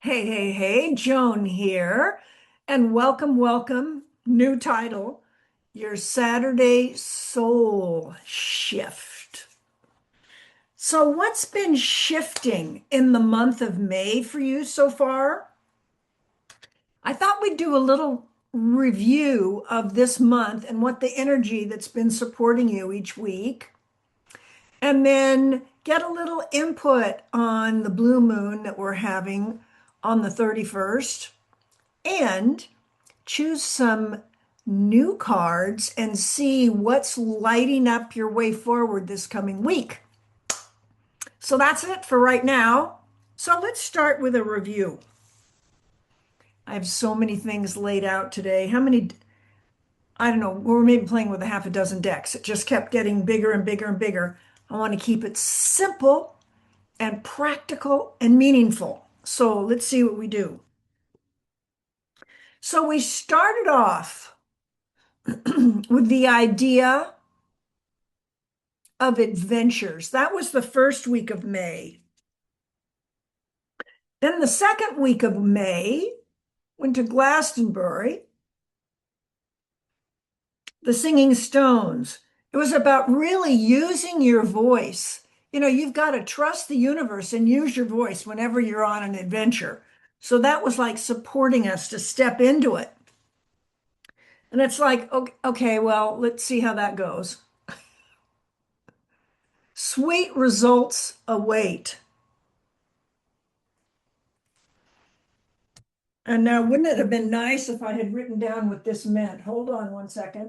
Hey, hey, hey, Joan here, and welcome, new title, your Saturday Soul Shift. So, what's been shifting in the month of May for you so far? I thought we'd do a little review of this month and what the energy that's been supporting you each week, and then get a little input on the blue moon that we're having on the 31st. And choose some new cards and see what's lighting up your way forward this coming week. So that's it for right now. So let's start with a review. I have so many things laid out today. How many? I don't know. We're maybe playing with a half a dozen decks. It just kept getting bigger and bigger and bigger. I want to keep it simple and practical and meaningful. So let's see what we do. So we started off with the idea of adventures. That was the first week of May. Then the second week of May, went to Glastonbury, the Singing Stones. It was about really using your voice. You've got to trust the universe and use your voice whenever you're on an adventure. So that was like supporting us to step into it. And it's like, okay, well, let's see how that goes. Sweet results await. And now, wouldn't it have been nice if I had written down what this meant? Hold on one second.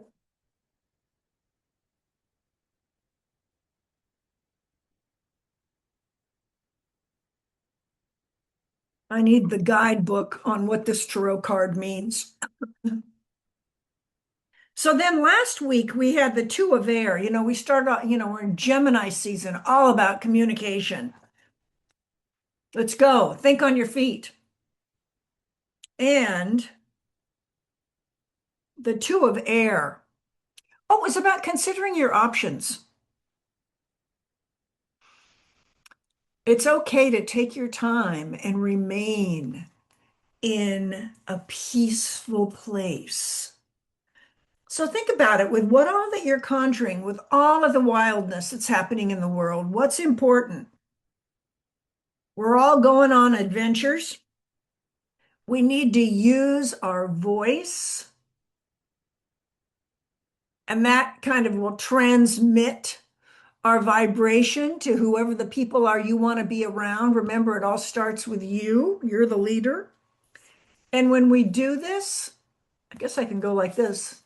I need the guidebook on what this tarot card means. So then last week we had the two of air. We started out, we're in Gemini season, all about communication. Let's go. Think on your feet. And the two of air. Oh, it was about considering your options. It's okay to take your time and remain in a peaceful place. So think about it with what all that you're conjuring, with all of the wildness that's happening in the world, what's important? We're all going on adventures. We need to use our voice, and that kind of will transmit our vibration to whoever the people are you want to be around. Remember, it all starts with you. You're the leader. And when we do this, I guess I can go like this.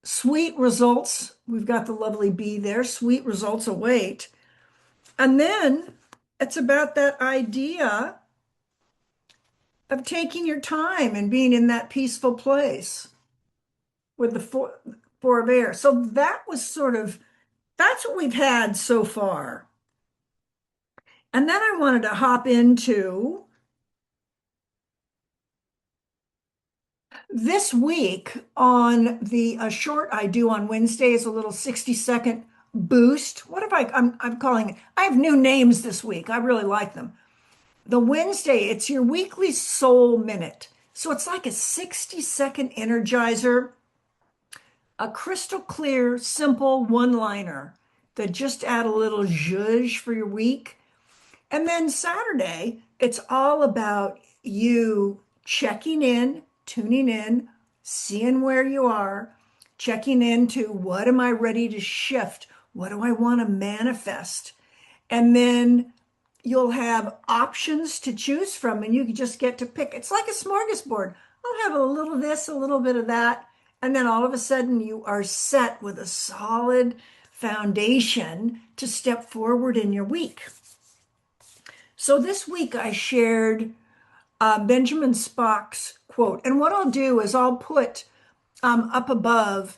Sweet results. We've got the lovely bee there. Sweet results await. And then it's about that idea of taking your time and being in that peaceful place with the four of air. So that was that's what we've had so far. And then I wanted to hop into this week on the short I do on Wednesdays, a little 60-second boost. What if I'm calling it? I have new names this week. I really like them. The Wednesday, it's your weekly soul minute. So it's like a 60-second energizer, a crystal clear, simple one-liner that just add a little zhuzh for your week. And then Saturday, it's all about you checking in, tuning in, seeing where you are, checking into what am I ready to shift? What do I want to manifest? And then you'll have options to choose from, and you just get to pick. It's like a smorgasbord. I'll have a little of this, a little bit of that. And then all of a sudden, you are set with a solid foundation to step forward in your week. So this week, I shared Benjamin Spock's quote. And what I'll do is I'll put up above,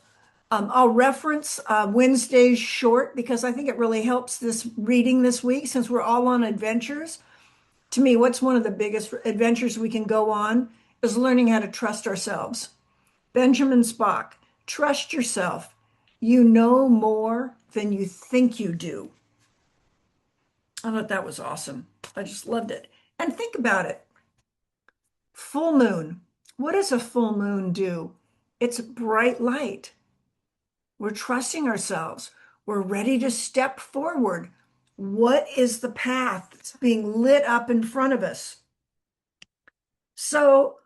I'll reference Wednesday's short because I think it really helps this reading this week since we're all on adventures. To me, what's one of the biggest adventures we can go on is learning how to trust ourselves. Benjamin Spock, trust yourself. You know more than you think you do. I thought that was awesome. I just loved it. And think about it. Full moon. What does a full moon do? It's bright light. We're trusting ourselves. We're ready to step forward. What is the path that's being lit up in front of us? So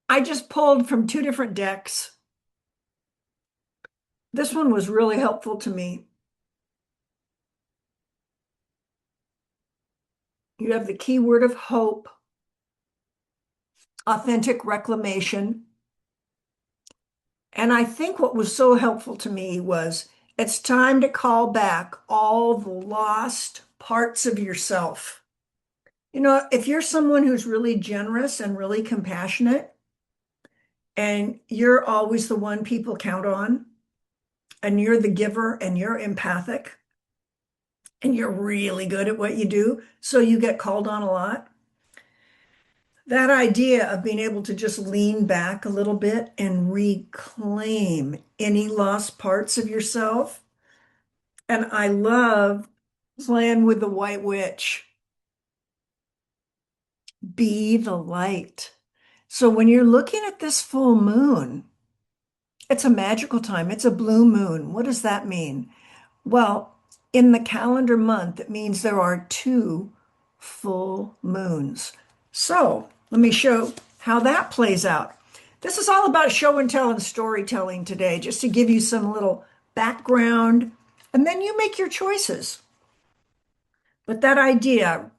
I just pulled from two different decks. This one was really helpful to me. You have the keyword of hope, authentic reclamation. And I think what was so helpful to me was it's time to call back all the lost parts of yourself. You know, if you're someone who's really generous and really compassionate, and you're always the one people count on, and you're the giver and you're empathic, and you're really good at what you do, so you get called on a lot. That idea of being able to just lean back a little bit and reclaim any lost parts of yourself. And I love playing with the white witch. Be the light. So when you're looking at this full moon, it's a magical time. It's a blue moon. What does that mean? Well, in the calendar month, it means there are two full moons. So let me show how that plays out. This is all about show and tell and storytelling today, just to give you some little background, and then you make your choices. But that idea,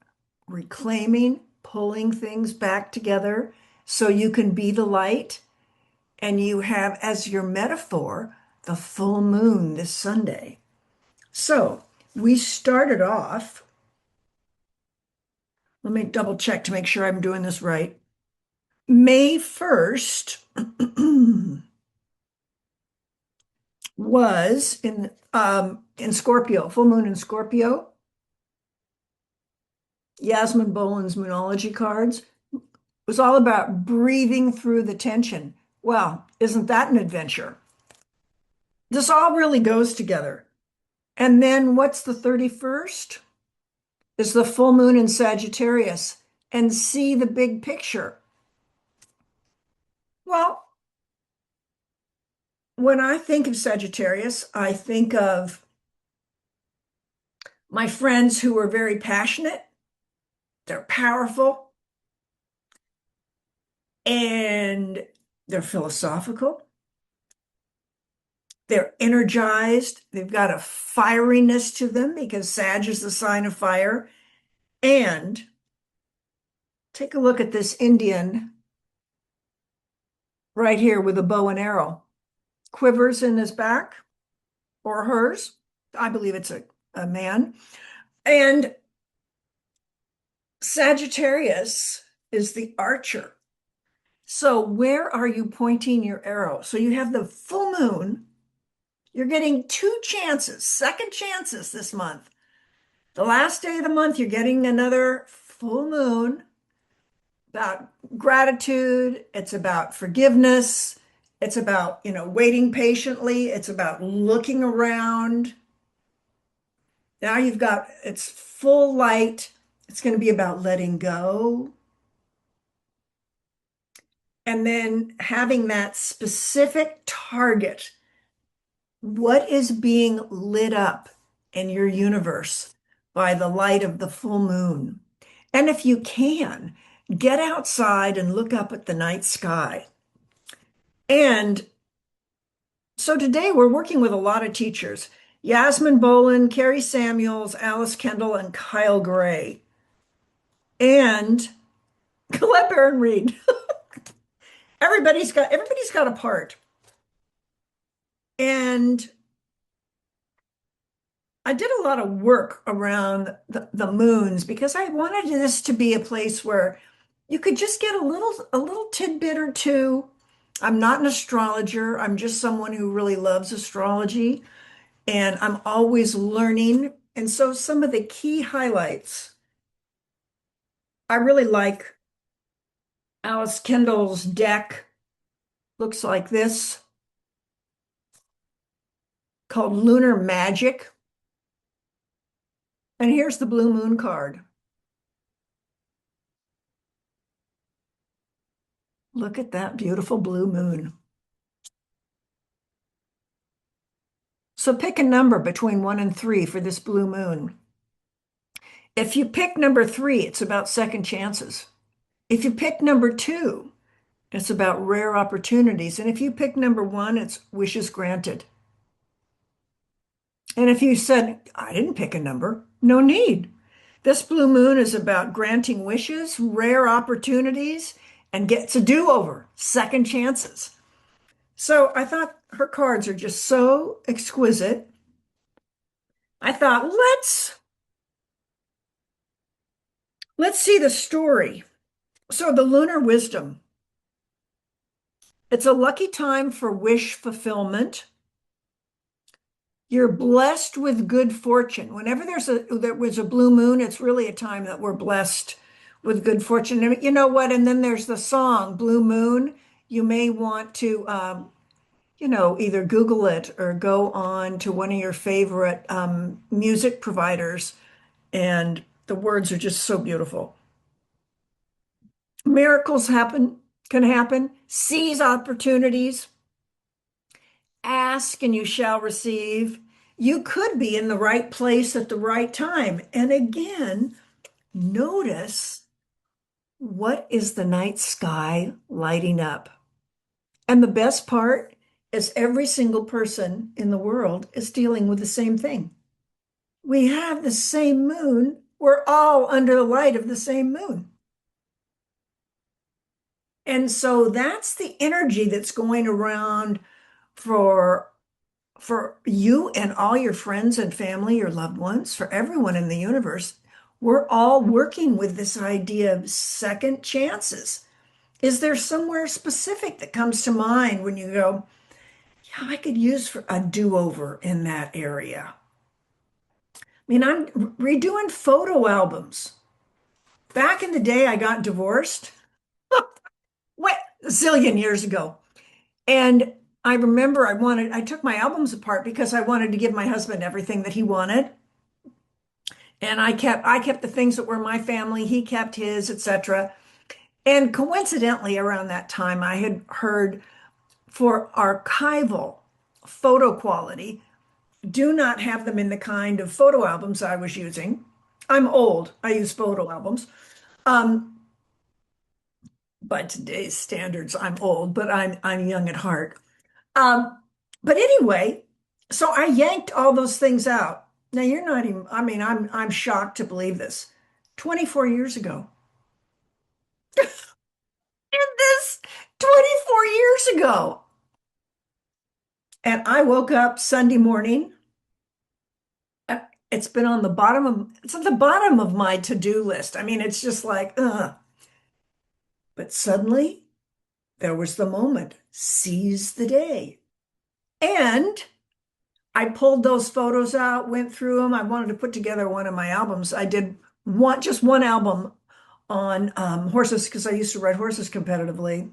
reclaiming, pulling things back together so you can be the light, and you have as your metaphor the full moon this Sunday. So we started off, let me double check to make sure I'm doing this right. May 1st was in Scorpio, full moon in Scorpio. Yasmin Boland's Moonology cards was all about breathing through the tension. Well, isn't that an adventure? This all really goes together. And then what's the 31st? Is the full moon in Sagittarius, and see the big picture. Well, when I think of Sagittarius, I think of my friends who are very passionate, they're powerful, and they're philosophical. They're energized. They've got a fieriness to them because Sag is the sign of fire. And take a look at this Indian right here with a bow and arrow. Quivers in his back, or hers. I believe it's a man. And Sagittarius is the archer. So where are you pointing your arrow? So you have the full moon. You're getting two chances, second chances this month. The last day of the month, you're getting another full moon. About gratitude. It's about forgiveness. It's about, waiting patiently. It's about looking around. Now it's full light. It's going to be about letting go. And then having that specific target. What is being lit up in your universe by the light of the full moon? And if you can, get outside and look up at the night sky. And so today we're working with a lot of teachers. Yasmin Boland, Carrie Samuels, Alice Kendall, and Kyle Gray. And Colette Baron Reed. Everybody's got a part. And I did a lot of work around the moons because I wanted this to be a place where you could just get a little tidbit or two. I'm not an astrologer. I'm just someone who really loves astrology, and I'm always learning. And so some of the key highlights, I really like Alice Kendall's deck. Looks like this, called Lunar Magic. And here's the blue moon card. Look at that beautiful blue moon. So pick a number between 1 and 3 for this blue moon. If you pick number 3, it's about second chances. If you pick number 2, it's about rare opportunities. And if you pick number 1, it's wishes granted. And if you said, I didn't pick a number, no need. This blue moon is about granting wishes, rare opportunities, and gets a do-over, second chances. So I thought her cards are just so exquisite. I thought, let's see the story. So the lunar wisdom. It's a lucky time for wish fulfillment. You're blessed with good fortune. Whenever there was a blue moon, it's really a time that we're blessed with good fortune. And you know what? And then there's the song Blue Moon. You may want to either Google it or go on to one of your favorite music providers. And the words are just so beautiful. Miracles can happen. Seize opportunities. Ask and you shall receive. You could be in the right place at the right time. And again, notice what is the night sky lighting up. And the best part is every single person in the world is dealing with the same thing. We have the same moon. We're all under the light of the same moon. And so that's the energy that's going around for you and all your friends and family, your loved ones, for everyone in the universe. We're all working with this idea of second chances. Is there somewhere specific that comes to mind when you go, yeah, I could use for a do-over in that area? I mean, I'm redoing photo albums. Back in the day, I got divorced. What, a zillion years ago. And I remember I took my albums apart because I wanted to give my husband everything that he wanted. And I kept the things that were my family, he kept his, etc. And coincidentally, around that time, I had heard for archival photo quality, do not have them in the kind of photo albums I was using. I'm old. I use photo albums. Um, by today's standards, I'm old, but I'm young at heart. Um, but anyway, so I yanked all those things out. Now you're not even, I mean, I'm shocked to believe this. 24 years ago. Did this 24 years ago. And I woke up Sunday morning. uh, It's been on the bottom of it's at the bottom of my to-do list. I mean, it's just like, ugh. But suddenly there was the moment. Seize the day. And I pulled those photos out, went through them. I wanted to put together one of my albums. I did just one album on horses because I used to ride horses competitively.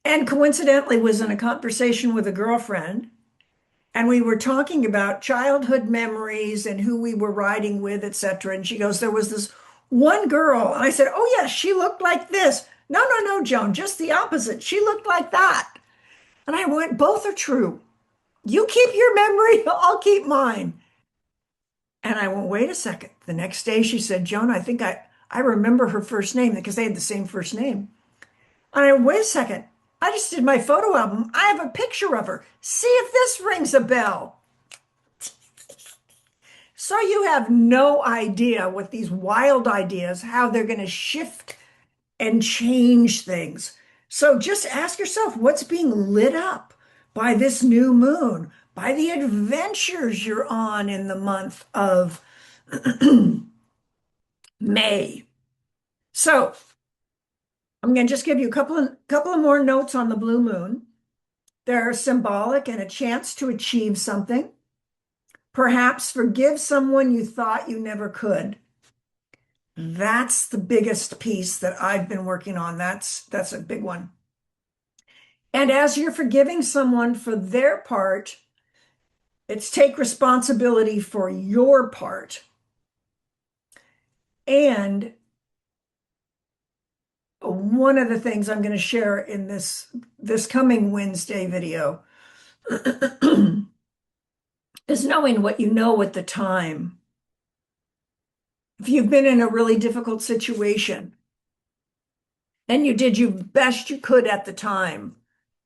And coincidentally was in a conversation with a girlfriend, and we were talking about childhood memories and who we were riding with, etc. And she goes, there was this one girl. And I said, oh, yeah, she looked like this. No, no, no, Joan, just the opposite. She looked like that. And I went, both are true. You keep your memory, I'll keep mine. And I went, wait a second. The next day she said, Joan, I think I remember her first name because they had the same first name. And I went, wait a second. I just did my photo album. I have a picture of her. See if this rings a bell. So you have no idea what these wild ideas, how they're going to shift and change things. So just ask yourself, what's being lit up by this new moon, by the adventures you're on in the month of May. So I'm going to just give you a couple of more notes on the blue moon. They're symbolic and a chance to achieve something. Perhaps forgive someone you thought you never could. That's the biggest piece that I've been working on. That's a big one. And as you're forgiving someone for their part, it's take responsibility for your part. And one of the things I'm going to share in this coming Wednesday video is knowing what you know at the time. If you've been in a really difficult situation and you did your best you could at the time,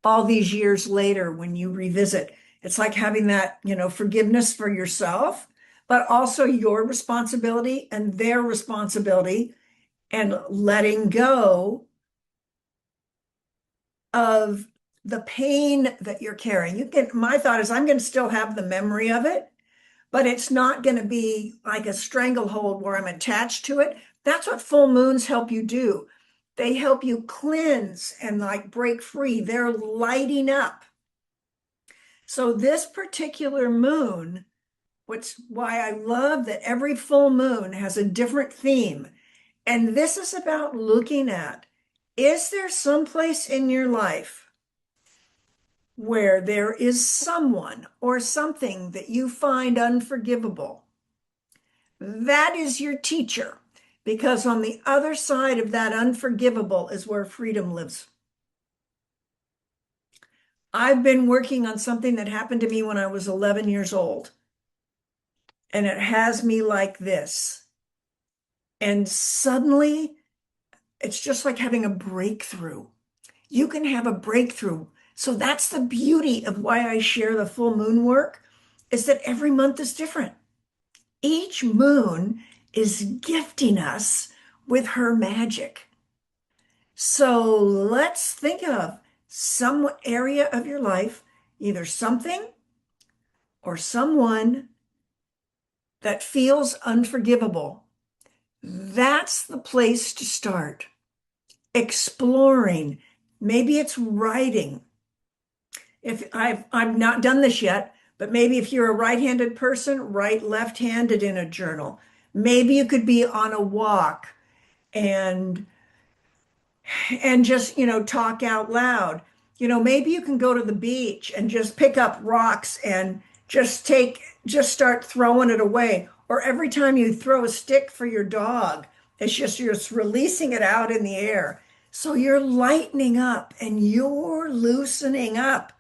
all these years later, when you revisit, it's like having that, forgiveness for yourself, but also your responsibility and their responsibility, and letting go of the pain that you're carrying. My thought is I'm going to still have the memory of it, but it's not going to be like a stranglehold where I'm attached to it. That's what full moons help you do. They help you cleanse and like break free. They're lighting up. So this particular moon, which why I love that every full moon has a different theme. And this is about looking at, is there someplace in your life where there is someone or something that you find unforgivable? That is your teacher, because on the other side of that unforgivable is where freedom lives. I've been working on something that happened to me when I was 11 years old, and it has me like this. And suddenly, it's just like having a breakthrough. You can have a breakthrough. So that's the beauty of why I share the full moon work, is that every month is different. Each moon is gifting us with her magic. So let's think of some area of your life, either something or someone that feels unforgivable. That's the place to start. Exploring. Maybe it's writing. If I've not done this yet, but maybe if you're a right-handed person, write left-handed in a journal. Maybe you could be on a walk and just, talk out loud. Maybe you can go to the beach and just pick up rocks and just start throwing it away. Or every time you throw a stick for your dog, you're just releasing it out in the air. So you're lightening up and you're loosening up.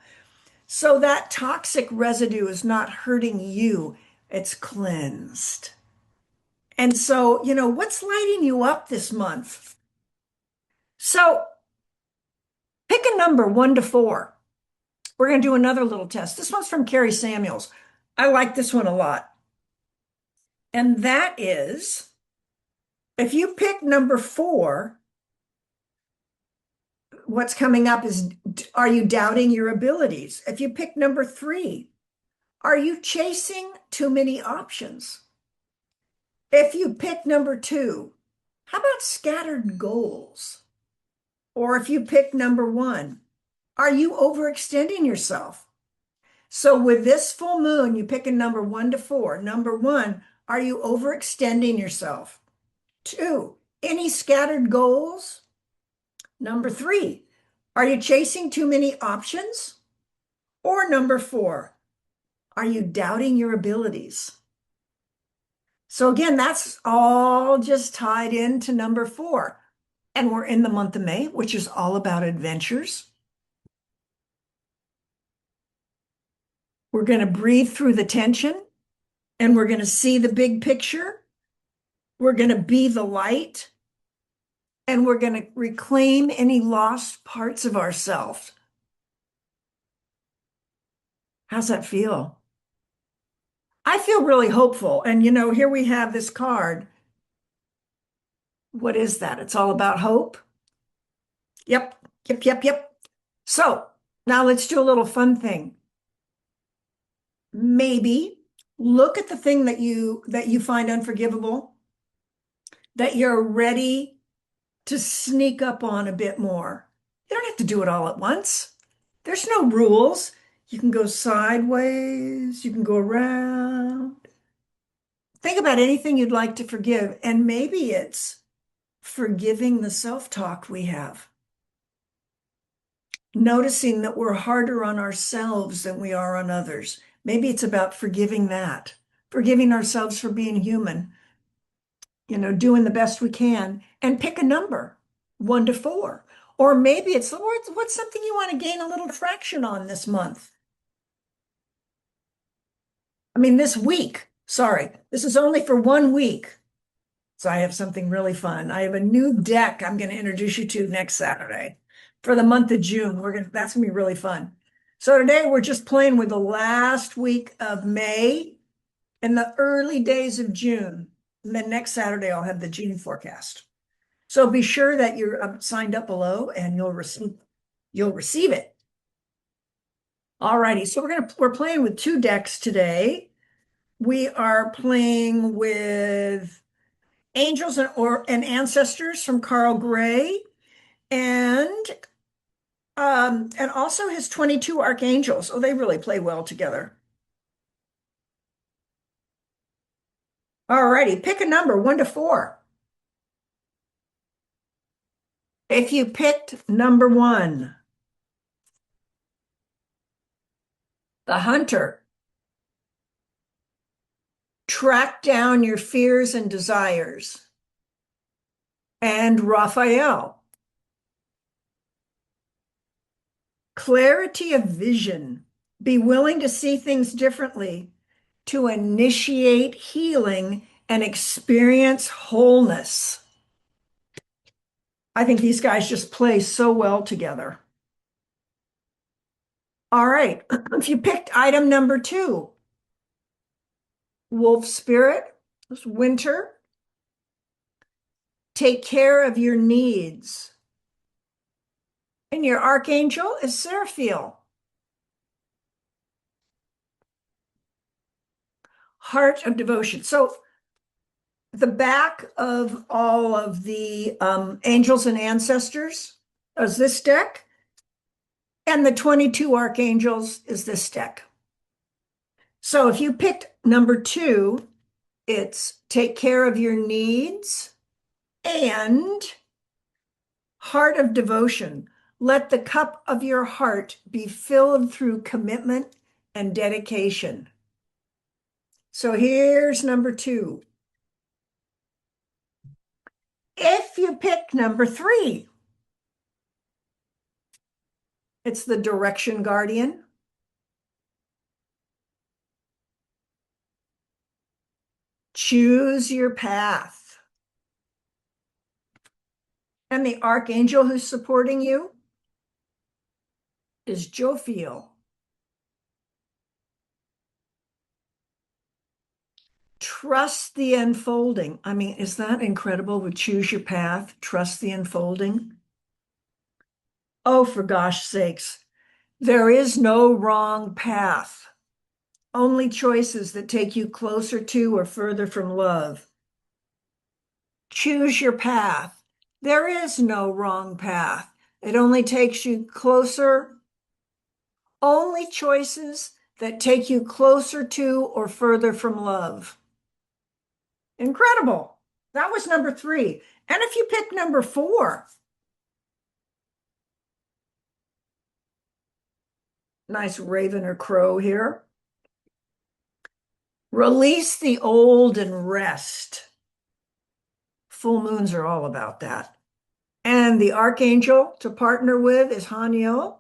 So that toxic residue is not hurting you, it's cleansed. And so, what's lighting you up this month? So pick a number 1 to 4. We're going to do another little test. This one's from Carrie Samuels. I like this one a lot. And that is, if you pick number 4, what's coming up is, are you doubting your abilities? If you pick number 3, are you chasing too many options? If you pick number 2, how about scattered goals? Or if you pick number 1, are you overextending yourself? So with this full moon, you pick a number 1 to 4. Number 1, are you overextending yourself? 2, any scattered goals? Number 3, are you chasing too many options? Or number 4, are you doubting your abilities? So again, that's all just tied into number 4. And we're in the month of May, which is all about adventures. We're going to breathe through the tension, and we're going to see the big picture. We're going to be the light, and we're going to reclaim any lost parts of ourselves. How's that feel? I feel really hopeful. And, here we have this card. What is that? It's all about hope. Yep, yep, yep, yep. So now let's do a little fun thing. Maybe look at the thing that you find unforgivable, that you're ready to sneak up on a bit more. You don't have to do it all at once. There's no rules. You can go sideways, you can go around. Think about anything you'd like to forgive, and maybe it's forgiving the self-talk we have. Noticing that we're harder on ourselves than we are on others. Maybe it's about forgiving that, forgiving ourselves for being human, doing the best we can, and pick a number. one to four. Or maybe it's what's something you want to gain a little traction on this month. I mean, this week. Sorry, this is only for 1 week. So I have something really fun. I have a new deck I'm going to introduce you to next Saturday for the month of June. That's going to be really fun. So today we're just playing with the last week of May and the early days of June. And then next Saturday I'll have the June forecast. So be sure that you're signed up below and you'll receive it. All righty. So we're playing with two decks today. We are playing with Angels and Ancestors from Carl Gray, and and also his 22 Archangels. Oh, they really play well together. All righty, pick a number, 1 to 4. If you picked number 1, the Hunter, track down your fears and desires. And Raphael, clarity of vision. Be willing to see things differently, to initiate healing and experience wholeness. I think these guys just play so well together. All right, if you picked item number 2, Wolf Spirit, Winter, take care of your needs. And your Archangel is Seraphiel, Heart of Devotion. So the back of all of the Angels and Ancestors is this deck, and the 22 Archangels is this deck. So if you picked number 2, it's take care of your needs and Heart of Devotion. Let the cup of your heart be filled through commitment and dedication. So here's number 2. If you pick number 3, it's the Direction Guardian. Choose your path. And the Archangel who's supporting you is Jophiel. Trust the unfolding. I mean, is that incredible? With choose your path, trust the unfolding. Oh, for gosh sakes, there is no wrong path. Only choices that take you closer to or further from love. Choose your path. There is no wrong path. It only takes you closer. Only choices that take you closer to or further from love. Incredible. That was number 3. And if you pick number 4, nice raven or crow here. Release the old and rest. Full moons are all about that. And the Archangel to partner with is Haniel.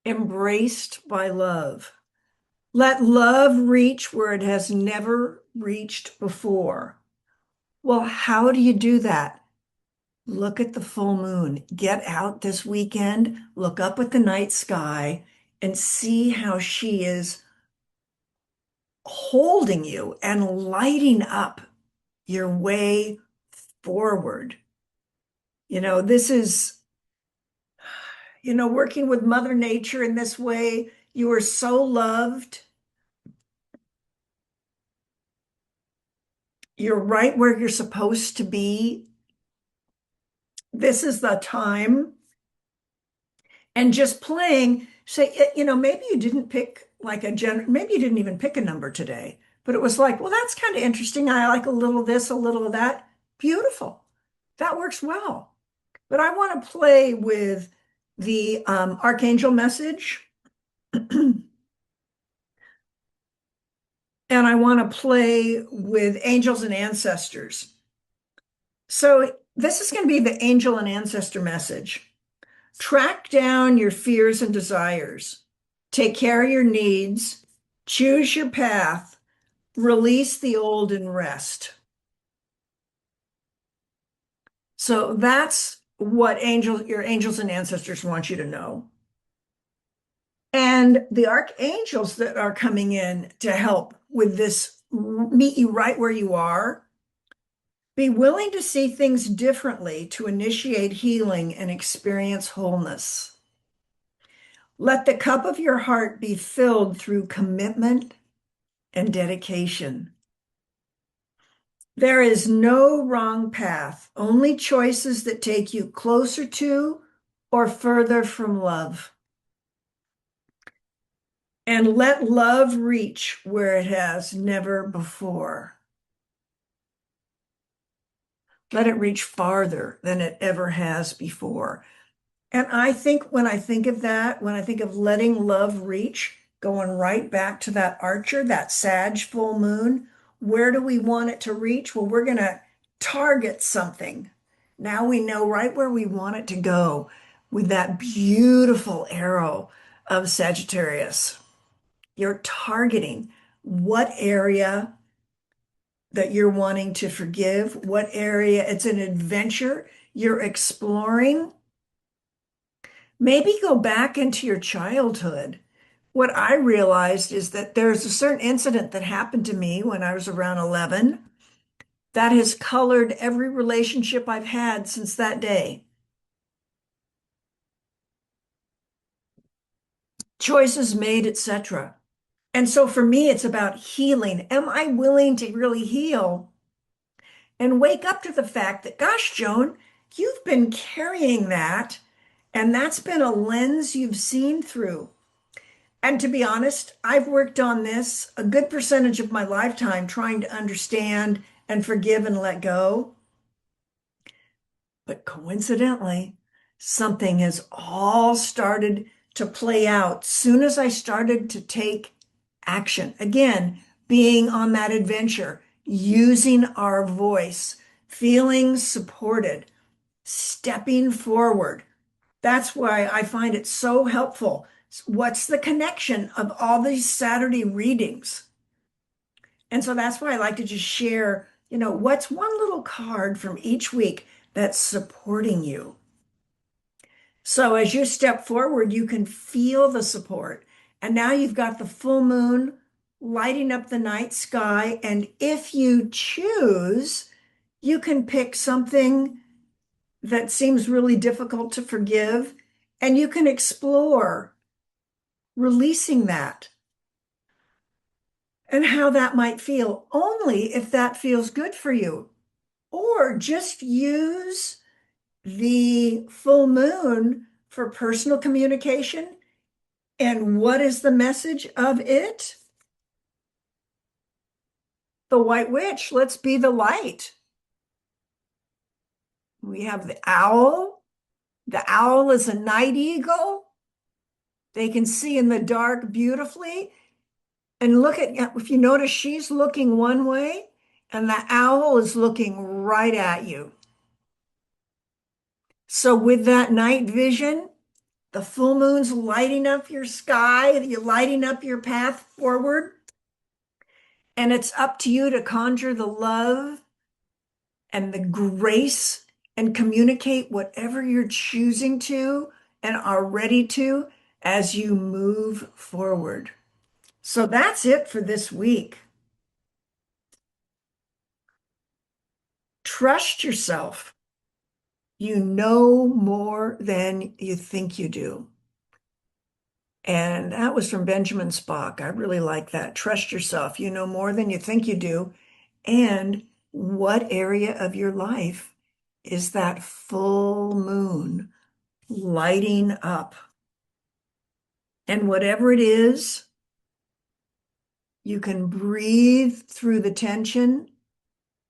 Embraced by love. Let love reach where it has never reached before. Well, how do you do that? Look at the full moon. Get out this weekend, look up at the night sky, and see how she is holding you and lighting up your way forward. This is, working with Mother Nature in this way. You are so loved. You're right where you're supposed to be. This is the time. And just playing, say, maybe you didn't pick like maybe you didn't even pick a number today, but it was like, well, that's kind of interesting. I like a little of this, a little of that. Beautiful. That works well. But I want to play with the Archangel message. And I want to play with Angels and Ancestors. So this is going to be the angel and ancestor message. Track down your fears and desires. Take care of your needs. Choose your path. Release the old and rest. So that's what your angels and ancestors want you to know. And the archangels that are coming in to help with this meet you right where you are. Be willing to see things differently to initiate healing and experience wholeness. Let the cup of your heart be filled through commitment and dedication. There is no wrong path, only choices that take you closer to or further from love. And let love reach where it has never before. Let it reach farther than it ever has before. And I think when I think of that, when I think of letting love reach, going right back to that Archer, that Sag full moon, where do we want it to reach? Well, we're going to target something. Now we know right where we want it to go with that beautiful arrow of Sagittarius. You're targeting what area that you're wanting to forgive, what area it's an adventure you're exploring. Maybe go back into your childhood. What I realized is that there's a certain incident that happened to me when I was around 11 that has colored every relationship I've had since that day. Choices made, etc. And so for me, it's about healing. Am I willing to really heal and wake up to the fact that, gosh, Joan, you've been carrying that, and that's been a lens you've seen through. And to be honest, I've worked on this a good percentage of my lifetime trying to understand and forgive and let go. But coincidentally, something has all started to play out soon as I started to take action. Again, being on that adventure, using our voice, feeling supported, stepping forward. That's why I find it so helpful. What's the connection of all these Saturday readings? And so that's why I like to just share, what's one little card from each week that's supporting you. So as you step forward, you can feel the support. And now you've got the full moon lighting up the night sky. And if you choose, you can pick something that seems really difficult to forgive, and you can explore releasing that and how that might feel, only if that feels good for you. Or just use the full moon for personal communication. And what is the message of it? The White Witch, let's be the light. We have the owl. The owl is a night eagle. They can see in the dark beautifully. And look at, if you notice, she's looking one way and the owl is looking right at you. So with that night vision, the full moon's lighting up your sky, you're lighting up your path forward. And it's up to you to conjure the love and the grace and communicate whatever you're choosing to and are ready to as you move forward. So that's it for this week. Trust yourself. You know more than you think you do. And that was from Benjamin Spock. I really like that. Trust yourself. You know more than you think you do. And what area of your life is that full moon lighting up? And whatever it is, you can breathe through the tension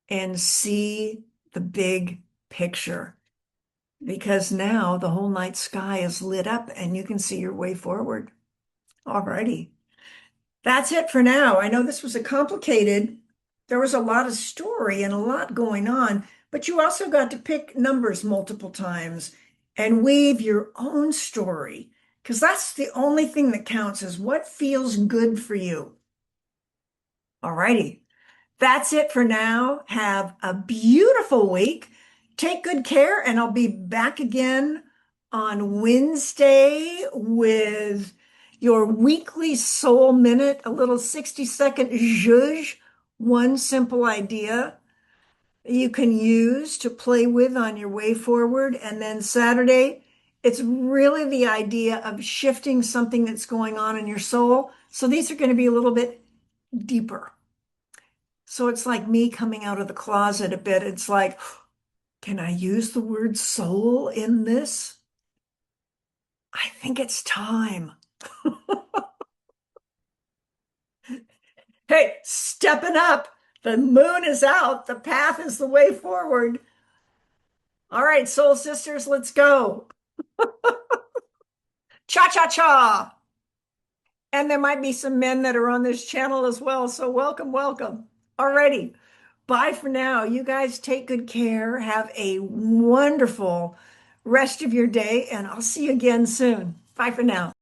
and see the big picture. Because now the whole night sky is lit up and you can see your way forward. All righty. That's it for now. I know this was there was a lot of story and a lot going on, But you also got to pick numbers multiple times and weave your own story, because that's the only thing that counts is what feels good for you. All righty. That's it for now. Have a beautiful week. Take good care, and I'll be back again on Wednesday with your weekly soul minute, a little 60-second zhuzh, one simple idea you can use to play with on your way forward. And then Saturday, it's really the idea of shifting something that's going on in your soul. So these are going to be a little bit deeper. So it's like me coming out of the closet a bit. It's like, can I use the word soul in this? I think it's time. Hey, stepping up. The moon is out. The path is the way forward. All right, soul sisters, let's go. Cha cha cha. And there might be some men that are on this channel as well. So welcome, welcome. Alrighty. Bye for now. You guys take good care. Have a wonderful rest of your day, and I'll see you again soon. Bye for now.